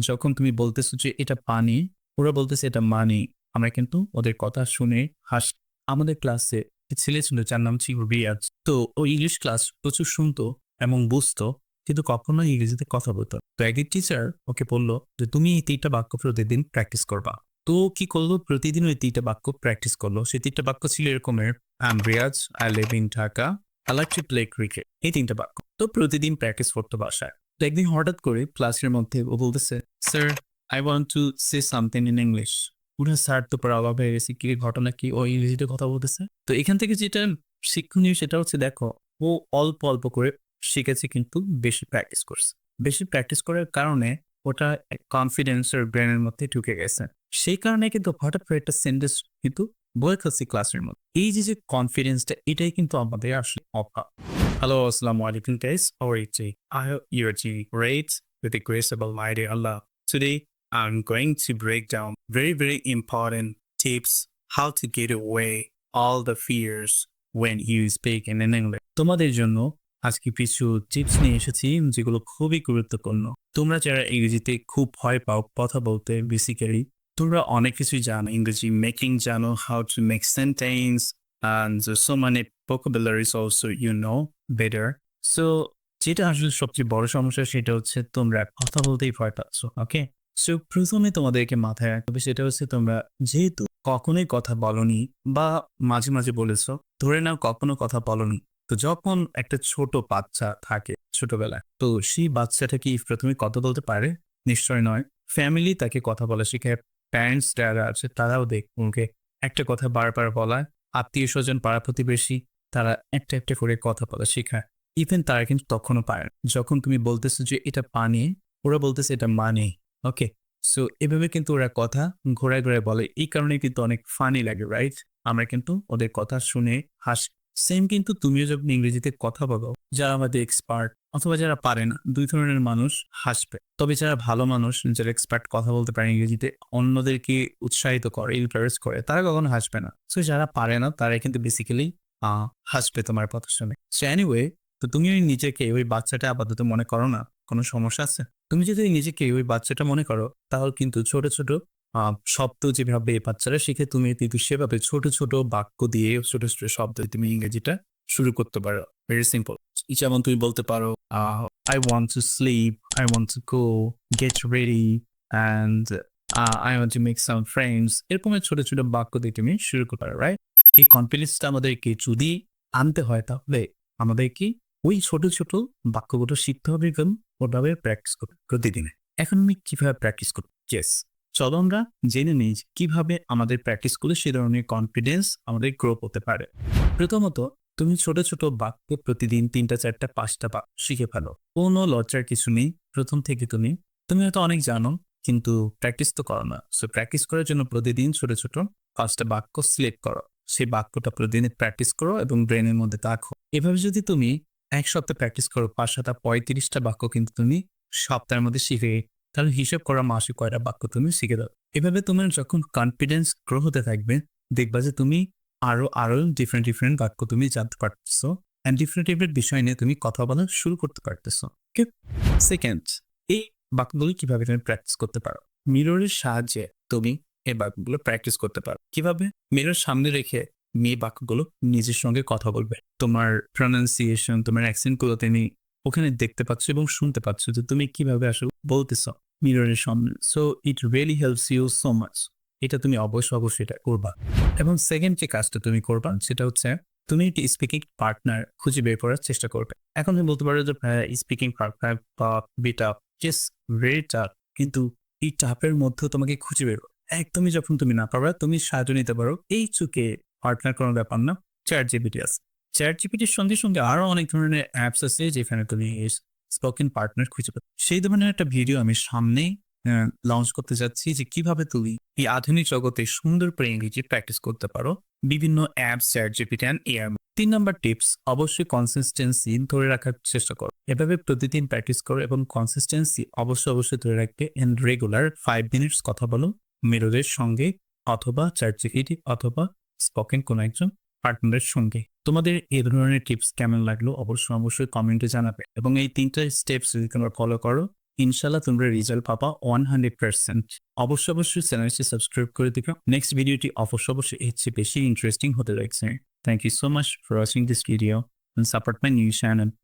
যখন তুমি বলতেছো যে এটা পানি, ওরা বলতেছে এটা মানি, আমরা কিন্তু ওদের কথা শুনে হাসি। আমাদের ক্লাসে ছেলে ছিল যার নাম ছিল রিয়াজ। তো ও ইংলিশ ক্লাস প্রচুর শুনতো এবং বুঝতো, কিন্তু কখনো ইংরেজিতে কথা বলতো না। তো একদিন টিচার ওকে বললো যে তুমি এই 3টা বাক্য প্রতিদিন প্র্যাকটিস করবা। তো কি করলো, প্রতিদিন ওই 3টা বাক্য প্র্যাকটিস করলো। সেই 3টা বাক্য ছিল এরকমের: I am Riaz, I live in Dhaka, I like to play cricket. এই 3টা বাক্য তো প্রতিদিন প্র্যাকটিস করতো বাসায়। তো একদিন হঠাৎ করে ক্লাসের মধ্যে ও বলতেছে, sir I want to say something in English. পুরো স্যার তো পরে অবাক হয়ে গেছে, কি ঘটনা, কি ও ইংরেজিতে কথা বলতেছে। তো এখান থেকে যেটা শিক্ষণীয় সেটা হচ্ছে, দেখো ও অল্প অল্প করে শিখেছে, কিন্তু বেশি প্র্যাকটিস করছে। বেশি প্র্যাকটিস করার কারণে ওটা কনফিডেন্সের ব্রেনের মধ্যে ঢুকে গেছে। সেই কারণে কিন্তু হঠাৎ করে একটা সেন্টেন্স কিন্তু বলে ফেলছি ক্লাসের মধ্যে। এই যে যে কনফিডেন্সটা, এটাই কিন্তু আমাদের আসলে অভাব। Hello, Assalamu alaikum guys. How are you today? I hope you are doing great with the grace of Almighty Allah. Today, I'm going to break down very important tips how to get away all the fears when you speak in English. তোমাদের জন্য আজকে কিছু tips নিয়ে এসেছি যেগুলো খুবই গুরুত্বপূর্ণ। তোমরা যারা ইংরেজিতে খুব ভয় পাও কথা বলতে, বেসিক্যালি তোমরা অনেক কিছুই জানো, ইংরেজি মেকিং জানো, how to make sentence and so many vocabularies also you know better. So যেটা আসলে সবচেয়ে বড় সমস্যা সেটা হচ্ছে তোমরা কথা বলতেই ভয় পাচ্ছ। ওকে, সো প্রথমে তোমাদেরকে মাথায় রাখতে হবে সেটা হচ্ছে, তোমরা যেহেতু কখনোই কথা বলনি বা মাঝে মাঝে বলেছো, ধরে নাও কখনো কথা বলনি, তো যখন একটা ছোট বাচ্চা থাকে ছোটবেলায়, তো সেই বাচ্চাটা কি প্রথমে কথা বলতে পারে? নিশ্চয় নয়। ফ্যামিলি তাকে কথা বলা শেখায়, প্যারেন্টস যারা আছে তারাও ওকে একটা কথা বারবার বলায়, আত্মীয় স্বজন পাড়া প্রতিবেশী তারা একটা একটা করে কথা বলা শেখায়। ইভেন তারা কিন্তু তখনও পারে না। যখন তুমি বলতেছো যে এটা পানি, ওরা বলতেছে এটা মানি। ওকে, সো এভাবে কিন্তু ওরা কথা ঘোরায় ঘোরায় বলে। এই কারণে কিন্তু অনেক ফানি লাগে, রাইট? আমরা কিন্তু ওদের কথা শুনে হাসি। সেম কিন্তু তুমিও যখন ইংরেজিতে কথা বলো, যারা আমাদের এক্সপার্ট অথবা যারা পারে না, দুই ধরনের মানুষ হাসবে। তবে যারা ভালো মানুষ, যারা এক্সপার্ট কথা বলতে পারে ইংরেজিতে, অন্যদেরকে উৎসাহিত করে, ইনকারেজ করে, তারা কখনো হাসবে না। সো যারা পারে না তারা কিন্তু বেসিক্যালি হাসবে তোমার কথা শুনে। সো এনিওয়ে, তো তুমি ওই নিজেকে ওই বাচ্চাটা আপাতত মনে করো না, কোনো সমস্যা আছে? তুমি যদি নিজেকে ওই বাচ্চাটা মনে করো, তাহলে কিন্তু ছোট ছোট শব্দ যেভাবে বাচ্চারা শিখে, তুমি কিন্তু সেভাবে ছোট ছোট বাক্য দিয়ে ছোট ছোট শব্দ তুমি ইংরেজিটা শুরু করতে পারো। Very simple. যেমন তুমি বলতে পারো, I want to sleep, I want to go, get ready, and I want to make some friends. এরকমের ছোট ছোট বাক্য দিয়ে তুমি শুরু করতে পারো, রাইট? এই কনফিডেন্সটা আমাদেরকে যদি আনতে হয়, তাহলে আমাদের কি ওই ছোট ছোট বাক্যগুলো শিখতে হবে এবং ওভাবে প্র্যাকটিস করতে প্রতিদিনে। এখন আমি কিভাবে প্র্যাকটিস করব? ইয়েস, চলো আমরা জেনে নিই যে কিভাবে আমাদের প্র্যাকটিস করলে সে ধরনের কনফিডেন্স আমাদের গ্রো হতে পারে। প্রথমত, তুমি ছোট ছোট বাক্য প্রতিদিন 3টা 4টা 5টা বাক্য শিখে ফেলো। কোনো লজ্জার কিছু নেই। প্রথম থেকে তুমি তুমি হয়তো অনেক জানো, কিন্তু প্র্যাকটিস তো করো না। সো প্র্যাকটিস করার জন্য প্রতিদিন ছোট ছোট 5টা বাক্য সিলেক্ট করো। সেই বাক্যটা প্রতিদিন প্র্যাকটিস করো এবং ব্রেনের মধ্যে রাখো। এভাবে যদি তুমি 1 সপ্তাহ প্র্যাকটিস করো, 5 7 35টা বাক্য কিন্তু তুমি সপ্তাহের মধ্যে শিখে, তাহলে হিসেব করা মাসে কয়টা বাক্য তুমি শিখে দাও। এভাবে তোমার যখন কনফিডেন্স গ্রো হতে থাকবে, দেখবা যে তুমি আরো আরো ডিফারেন্ট বাক্য তুমি জানতে পারতেছো, অ্যান্ড ডিফারেন্ট বিষয় নিয়ে তুমি কথা বলা শুরু করতে পারতেছো। ওকে, সেকেন্ড, এই বাক্যগুলো কিভাবে তুমি প্র্যাকটিস করতে পারো? মিররের সাহায্যে তুমি এই বাক্যগুলো প্র্যাকটিস করতে পারো। কিভাবে? মিরর সামনে রেখে মেয়ে বাক্যগুলো নিজের সঙ্গে কথা বলবে। তোমার প্রনাউন্সিয়েশন, তোমার অ্যাকসেন্ট গুলো তুমি ওখানে দেখতে পাচ্ছ এবং শুনতে পাচ্ছ যে তুমি কিভাবে আসলে বলতেছো মিররের সামনে। So it really helps you so much. এটা তুমি অবশ্যই এটা করবা। এবং সেকেন্ড যে কাজটা তুমি করবা সেটা হচ্ছে, তুমি একটি স্পিকিং পার্টনার খুঁজে বের করার চেষ্টা করবে। এখন তুমি বলতে পারো যে স্পিকিং পার্টনার বা বিটা জাস্ট ভেরি টাফ, কিন্তু এই টাফের মধ্যেও তোমাকে খুঁজে বের করো। একদমই যখন তুমি না পারবা, তুমি সাহায্য নিতে পারো এই চুকে, পার্টনার কোনো ব্যাপার না, চ্যাট জিপিটি আছে। চ্যাট জিপিটির সঙ্গে সঙ্গে আরো অনেক ধরনের অ্যাপস আছে যেখানে তুমি স্পোকেন পার্টনার খুঁজে পাবে। সেই ধরনের একটা ভিডিও আমি সামনেই লঞ্চ করতে যাচ্ছি, যে কিভাবে তুমি এই আধুনিক জগতে সুন্দর করে ইংরেজি প্র্যাকটিস করতে পারো বিভিন্ন apps, chat GPT and AI. 3 number tips, অবশ্যই কনসিস্টেন্সি ধরে রাখার চেষ্টা করো। এভাবে প্রতিদিন প্র্যাকটিস করো এবং কনসিস্টেন্সি অবশ্যই ধরে রাখবে। এন্ড রেগুলার 5 মিনিটস কথা বলো মিররের সঙ্গে, অথবা চ্যাট জিপিটি, অথবা স্পোকেন কোনো একজন পার্টনারের সঙ্গে। তোমাদের এই ধরনের টিপস কেমন লাগলো অবশ্যই কমেন্টে জানাবে। এবং এই 3টা স্টেপস যদি তোমরা ফলো করো, ইনশাল্লাহ তোমরা রেজাল্ট পাবা 100%। অবশ্যই চ্যানেলটি সাবস্ক্রাইব করে দিবে। নেক্সট ভিডিওটি অবশ্যই এর চেয়ে বেশি ইন্টারেস্টিং হতে লাগছে। Thank you so much for watching this video and support my new channel.